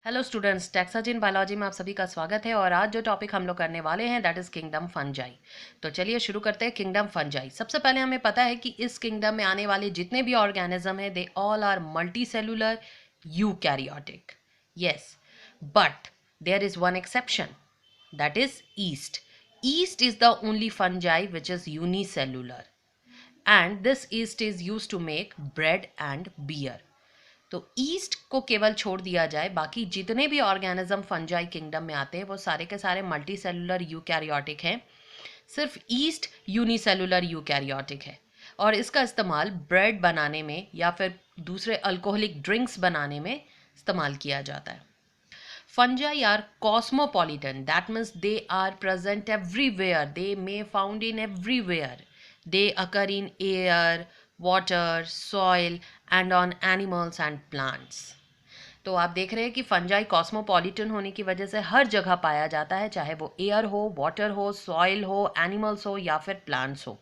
Hello students, टेक्साजिन biology में आप सभी का स्वागत है। और आज जो टॉपिक हम लोग करने वाले हैं दैट इज किंगडम फंजाई। तो चलिए शुरू करते हैं किंगडम फंजाई। सबसे पहले हमें पता है कि इस किंगडम में आने वाले जितने भी ऑर्गेनिज्म हैं they all are multicellular eukaryotic. Yes, but there is one exception, that is yeast. Yeast is the only fungi which is unicellular and this yeast is used to make bread and beer. तो east को केवल छोड़ दिया जाए, बाकी जितने भी organism fungi kingdom में आते हैं वो सारे के सारे मल्टी सेलुलर यूकैरियोटिक हैं। सिर्फ ईस्ट यूनिसेलुलर यूकैरियोटिक है और इसका इस्तेमाल ब्रेड बनाने में या फिर दूसरे अल्कोहलिक ड्रिंक्स बनाने में इस्तेमाल किया जाता है। Fungi are cosmopolitan. That means they are present everywhere. They may found in everywhere. They occur in air, water, soil and on animals and plants. तो आप देख रहे हैं कि फंजाई कॉस्मोपॉलिटन होने की वजह से हर जगह पाया जाता है, चाहे वो एयर हो, वाटर हो, सॉइल हो, एनिमल्स हो या फिर प्लांट्स हो,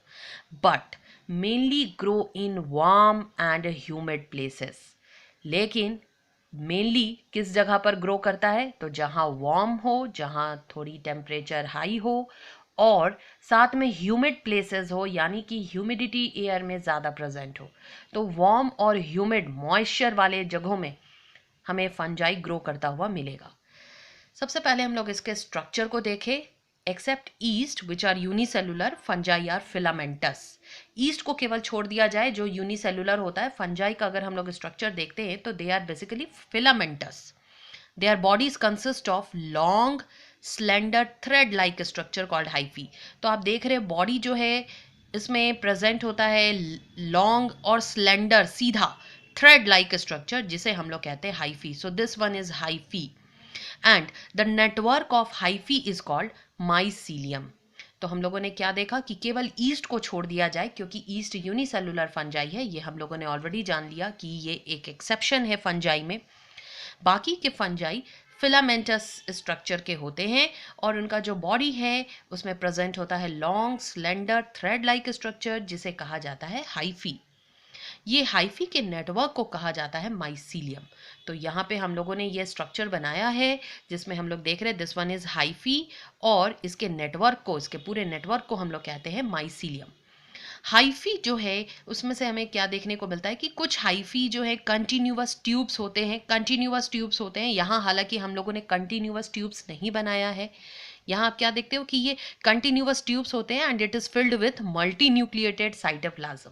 but mainly grow in warm and humid places. लेकिन मेनली किस जगह पर ग्रो करता है? तो जहाँ वार्म हो, जहाँ थोड़ी टेम्परेचर हाई हो और साथ में ह्यूमिड प्लेसेस हो, यानी कि ह्यूमिडिटी एयर में ज़्यादा प्रेजेंट हो। तो वार्म और ह्यूमिड मॉइस्चर वाले जगहों में हमें फंजाई ग्रो करता हुआ मिलेगा। सबसे पहले हम लोग इसके स्ट्रक्चर को देखें। Except yeast which are unicellular, fungi are filamentous. Yeast को केवल छोड़ दिया जाए जो यूनिसेलुलर होता है, फंजाई का अगर हम लोग स्ट्रक्चर देखते हैं तो they are basically filamentous. Their bodies consist of long slender thread like structure called hyphae. तो आप देख रहे हैं बॉडी जो है इसमें प्रेजेंट होता है लॉन्ग और स्लेंडर सीधा थ्रेड लाइक स्ट्रक्चर जिसे हम लोग कहते हैं hyphae. So this one is hyphae and the network of hyphae is called mycelium. तो हम लोगों ने क्या देखा कि केवल ईस्ट को छोड़ दिया जाए क्योंकि ईस्ट यूनिसेलुलर फंजाई है, ये हम लोगों ने ऑलरेडी जान लिया कि ये एक एक्सेप्शन है फंजाई में। बाकी के फंजाई फिलामेंटस स्ट्रक्चर के होते हैं और उनका जो बॉडी है उसमें प्रेजेंट होता है long slender thread like structure जिसे कहा जाता है हाइफी। ये हाइफी के नेटवर्क को कहा जाता है माइसीलियम। तो यहाँ पे हम लोगों ने ये स्ट्रक्चर बनाया है जिसमें हम लोग देख रहे हैं दिस वन इज हाइफी और इसके नेटवर्क को, इसके पूरे नेटवर्क को हम लोग कहते हैं माइसीलियम। हाइफी जो है उसमें से हमें क्या देखने को मिलता है कि कुछ हाइफी जो है कंटिन्यूअस ट्यूब्स होते हैं, कंटिन्यूअस ट्यूब्स होते हैं। यहाँ हालांकि हम लोगों ने कंटिन्यूअस ट्यूब्स नहीं बनाया है। यहाँ आप क्या देखते हो कि ये कंटिन्यूअस ट्यूब्स होते हैं and it is filled with multi nucleated cytoplasm.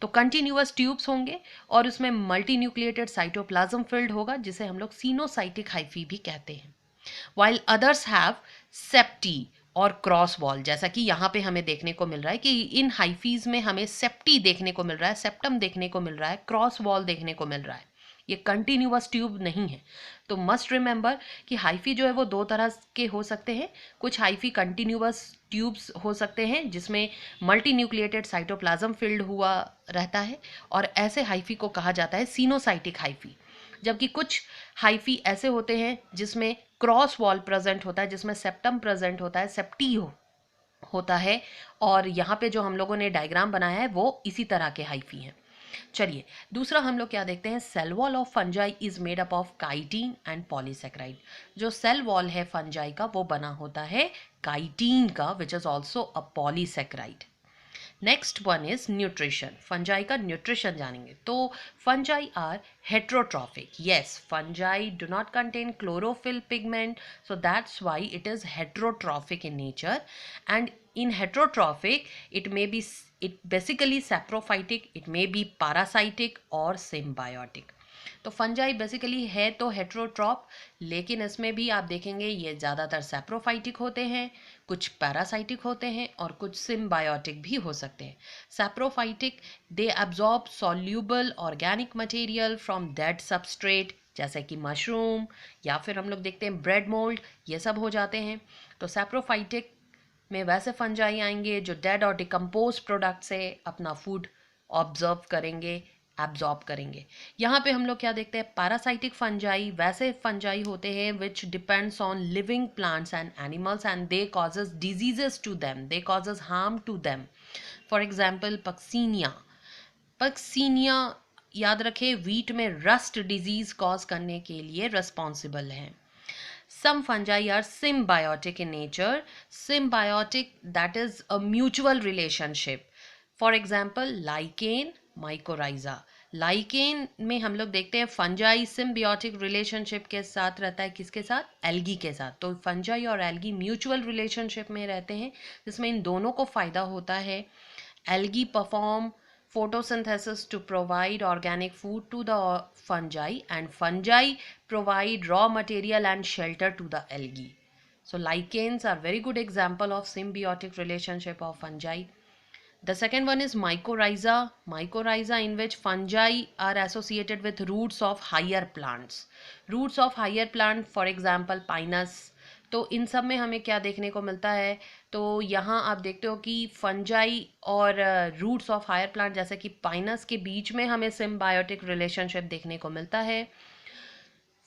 तो कंटिन्यूअस ट्यूब्स होंगे और उसमें मल्टी न्यूक्लिएटेड साइटोप्लाज्म फिल्ड होगा जिसे हम लोग सीनोसाइटिक हाइफी भी कहते हैं। वाइल अदर्स हैव सेप्टी और क्रॉस वॉल, जैसा कि यहाँ पे हमें देखने को मिल रहा है कि इन हाइफीज में हमें सेप्टी देखने को मिल रहा है, सेप्टम देखने को मिल रहा है, क्रॉस वॉल देखने को मिल रहा है। ये कंटिन्यूअस ट्यूब नहीं है। तो मस्ट रिमेंबर कि हाइफी जो है वो दो तरह के हो सकते हैं। कुछ हाइफी कंटिन्यूअस ट्यूब्स हो सकते हैं जिसमें मल्टी न्यूक्लिएटेड साइटोप्लाज्म फिल्ड हुआ रहता है और ऐसे हाइफी को कहा जाता है सीनोसाइटिक हाइफी। जबकि कुछ हाइफी ऐसे होते हैं जिसमें क्रॉस वॉल प्रेजेंट होता है, जिसमें सेप्टम प्रेजेंट होता है, सेप्टी होता है। और यहाँ पे जो हम लोगों ने डायग्राम बनाया है वो इसी तरह के हाइफी हैं। चलिए दूसरा हम लोग क्या देखते हैं। Cell wall of fungi is made up of chitin and polysaccharide. जो सेल वॉल है फंजाई का वो बना होता है काइटिन का which is also a polysaccharide. Next one is nutrition. Fungi का न्यूट्रिशन जानेंगे। तो fungi are heterotrophic. Yes, fungi do not contain chlorophyll pigment, so that's why it is heterotrophic in nature. And in heterotrophic it basically saprophytic, it may be parasitic or symbiotic. तो fungi basically है तो heterotroph, लेकिन इसमें भी आप देखेंगे ये ज़्यादातर सैप्रोफाइटिक होते हैं, कुछ पैरासाइटिक होते हैं और कुछ सिम्बायोटिक भी हो सकते हैं। Saprophytic they absorb soluble organic material from dead substrate जैसे कि मशरूम या फिर हम लोग देखते हैं ब्रेड मोल्ड, ये सब हो जाते हैं। तो सैप्रोफाइटिक में वैसे फंजाई आएंगे जो डेड और डिकम्पोज प्रोडक्ट से अपना फूड ऑब्जर्व करेंगे, एब्जॉर्ब करेंगे। यहाँ पे हम लोग क्या देखते हैं, पैरासाइटिक फंजाई वैसे फंजाई होते हैं which depends on living plants and animals and they causes diseases to them, they causes harm to them. For example Puccinia. Puccinia याद रखें व्हीट में रस्ट डिजीज कॉज करने के लिए रिस्पॉन्सिबल हैं. Some fungi are symbiotic in nature. Symbiotic, that is a mutual relationship. For example, lichen, mycorrhiza. Lichen में हम लोग देखते हैं फंजाई सिम्बियोटिक रिलेशनशिप के साथ रहता है. किसके साथ? एल्गी के साथ. तो फंजाई और एल्गी म्यूचुअल रिलेशनशिप में रहते हैं, जिसमें इन दोनों को फायदा होता है. Algae perform photosynthesis to provide organic food to the fungi, and fungi provide raw material and shelter to the algae. So lichens are very good example of symbiotic relationship of fungi. The second one is mycorrhiza. Mycorrhiza, in which fungi are associated with roots of higher plants. Roots of higher plant, for example pinus. तो इन सब में हमें क्या देखने को मिलता है? तो यहाँ आप देखते हो कि फंजाई और रूट्स ऑफ हायर प्लांट जैसे कि पाइनस के बीच में हमें सिम्बायोटिक रिलेशनशिप देखने को मिलता है.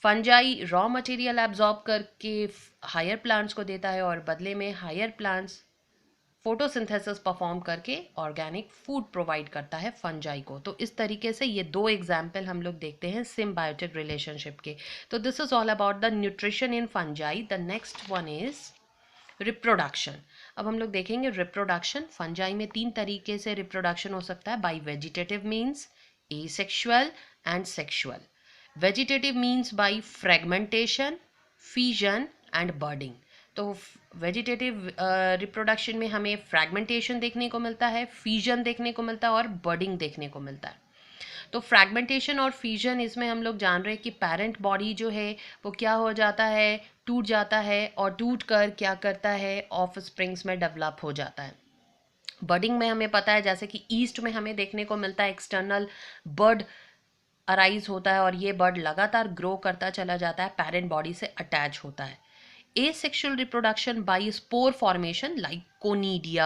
फंजाई रॉ मटेरियल एब्जॉर्ब करके हायर प्लांट्स को देता है और बदले में हायर प्लांट्स फोटोसिंथेसिस परफॉर्म करके ऑर्गेनिक फूड प्रोवाइड करता है फंजाई को. तो इस तरीके से ये दो एग्जाम्पल हम लोग देखते हैं सिम्बायोटिक रिलेशनशिप के. तो this is all about the nutrition in fungi. The next one is reproduction. अब हम लोग देखेंगे रिप्रोडक्शन. फंजाई में 3 तरीके से रिप्रोडक्शन हो सकता है, by vegetative means, asexual and sexual. Vegetative means by fragmentation, fission and budding. तो वेजिटेटिव रिप्रोडक्शन में हमें फ्रैगमेंटेशन देखने को मिलता है, फ्यूजन देखने को मिलता है और बर्डिंग देखने को मिलता है. तो फ्रैगमेंटेशन और फ्यूजन, इसमें हम लोग जान रहे हैं कि पेरेंट बॉडी जो है वो क्या हो जाता है, टूट जाता है और टूट कर क्या करता है, ऑफ स्प्रिंग्स में डेवलप हो जाता है. बर्डिंग में हमें पता है जैसे कि ईस्ट में हमें देखने को मिलता है एक्सटर्नल बर्ड अराइज होता है और ये बर्ड लगातार ग्रो करता चला जाता है, पेरेंट बॉडी से अटैच होता है. Asexual reproduction by spore formation like conidia,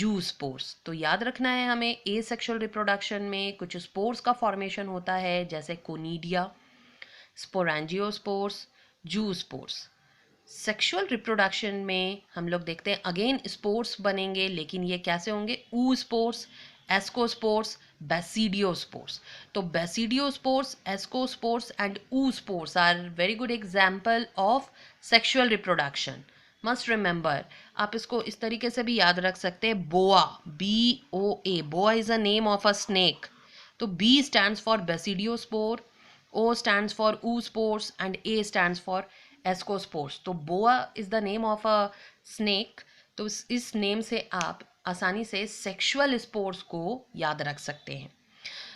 zoospores. तो याद रखना है हमें asexual reproduction में कुछ स्पोर्स का फॉर्मेशन होता है जैसे conidia, sporangiospores, zoospores. Sexual reproduction में हम लोग देखते हैं अगेन स्पोर्स बनेंगे, लेकिन ये कैसे होंगे? oospores, ascospores, basidiospores. तो basidiospores, ascospores and oospores are very good example of sexual reproduction. Must remember, आप इसको इस तरीके से भी याद रख सकते हैं, boa, B-O-A. boa is a name of a snake. तो B stands for basidiospore, O stands for oospores and A stands for ascospores. तो boa is the name of a snake. तो इस नेम से आप आसानी से सेक्सुअल स्पोर्स को याद रख सकते हैं.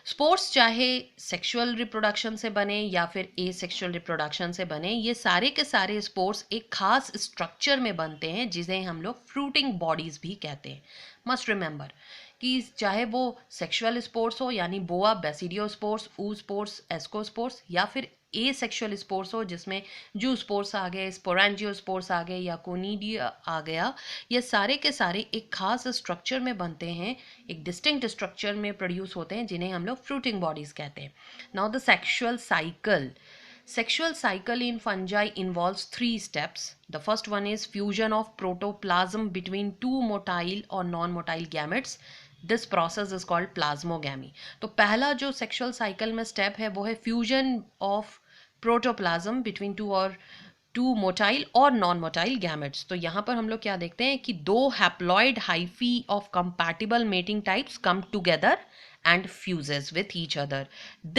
स्पोर्स चाहे सेक्सुअल रिप्रोडक्शन से बने या फिर एसेक्सुअल रिप्रोडक्शन से बने, ये सारे के सारे स्पोर्स एक खास स्ट्रक्चर में बनते हैं जिसे हम लोग फ्रूटिंग बॉडीज भी कहते हैं. मस्ट रिमेंबर कि चाहे वो सेक्सुअल स्पोर्स हो यानी बोआ, बेसिडियोस्पोर्स, oospores, ascospores, या फिर एसेक्सुअल स्पोर्स हो जिसमें जूस्पोर्स आ गए, स्पोरेंजियोस्पोर्स आ गए या कोनीडिया आ गया, ये सारे के सारे एक खास स्ट्रक्चर में बनते हैं, एक डिस्टिंक्ट स्ट्रक्चर में प्रोड्यूस होते हैं जिन्हें हम लोग फ्रूटिंग बॉडीज कहते हैं. Now the sexual cycle. Sexual cycle in fungi involves 3 steps. The first one is fusion of protoplasm between 2 motile or non-motile gametes. This process is called plasmogamy. तो पहला जो sexual cycle में step है वो है fusion of protoplasm between 2 motile और non-motile gametes. तो यहाँ पर हम लोग क्या देखते हैं कि 2 haploid hyphae of compatible mating types come together and fuses with each other.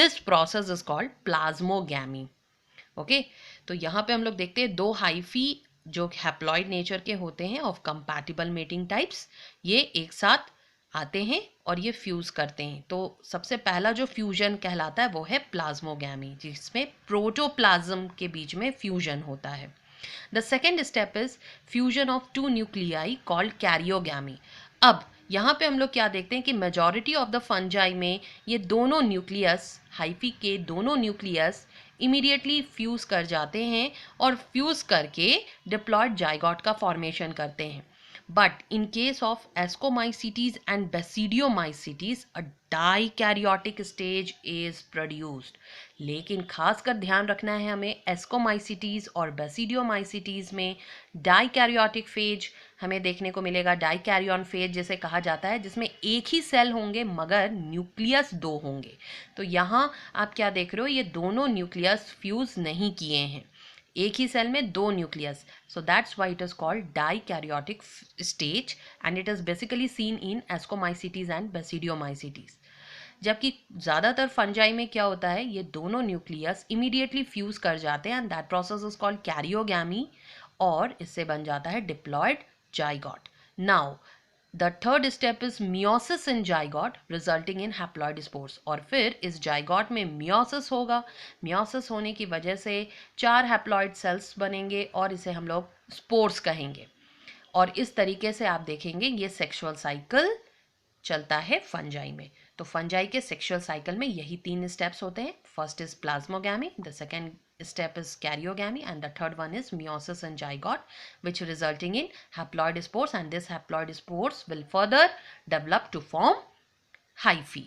This process is called plasmogamy. Okay तो यहाँ पे हम लोग देखते हैं 2 हाइफी जो हैप्लॉइड नेचर के होते हैं ऑफ कंपैटिबल मेटिंग टाइप्स, ये एक साथ आते हैं और ये फ्यूज करते हैं. तो सबसे पहला जो फ्यूजन कहलाता है वो है प्लाज्मोगैमी, जिसमें प्रोटोप्लाज्म के बीच में फ्यूजन होता है. The second step is fusion of 2 nuclei called karyogamy. अब यहाँ पे हम लोग क्या देखते हैं कि मेजॉरिटी ऑफ द फंजाई में ये दोनों न्यूक्लियस, हाइफी के दोनों न्यूक्लियस इमीडिएटली फ्यूज कर जाते हैं और फ्यूज करके डिप्लॉयड जाइगोट का फॉर्मेशन करते हैं. But in case of ascomycetes and basidiomycetes a dikaryotic stage is produced. लेकिन खासकर ध्यान रखना है हमें एस्कोमाइसिटीज़ और बेसिडियोमाइसिटीज़ में डाइकैरियोटिक फेज हमें देखने को मिलेगा। डाइकैरियन फेज जिसे कहा जाता है, जिसमें एक ही सेल होंगे मगर न्यूक्लियस दो होंगे। तो यहाँ आप क्या देख रहे हो, ये दोनों न्यूक्लियस फ्यूज नहीं किए हैं, एक ही सेल में दो nucleus. So that's why it is called dikaryotic stage and it is basically seen in ascomycetes and basidiomycetes. जबकि ज़्यादातर फंजाई में क्या होता है, ये दोनों न्यूक्लियस इमीडिएटली फ्यूज कर जाते हैं and that process is called karyogamy, और इससे बन जाता है diploid zygote. Now the third step is meiosis in zygote resulting in haploid spores. और फिर इस जाइगोट में मियोसिस होगा। मियोसिस होने की वजह से 4 हैप्लॉइड सेल्स बनेंगे और इसे हम लोग स्पोर्स कहेंगे। और इस तरीके से आप देखेंगे ये सेक्सुअल साइकिल चलता है फंजाई में। तो फंजाई के सेक्सुअल साइकिल में यही 3 स्टेप्स होते हैं। First is plasmogamy, the second step is karyogamy, and the third one is meiosis and zygote, which resulting in haploid spores, and this haploid spores will further develop to form hyphae.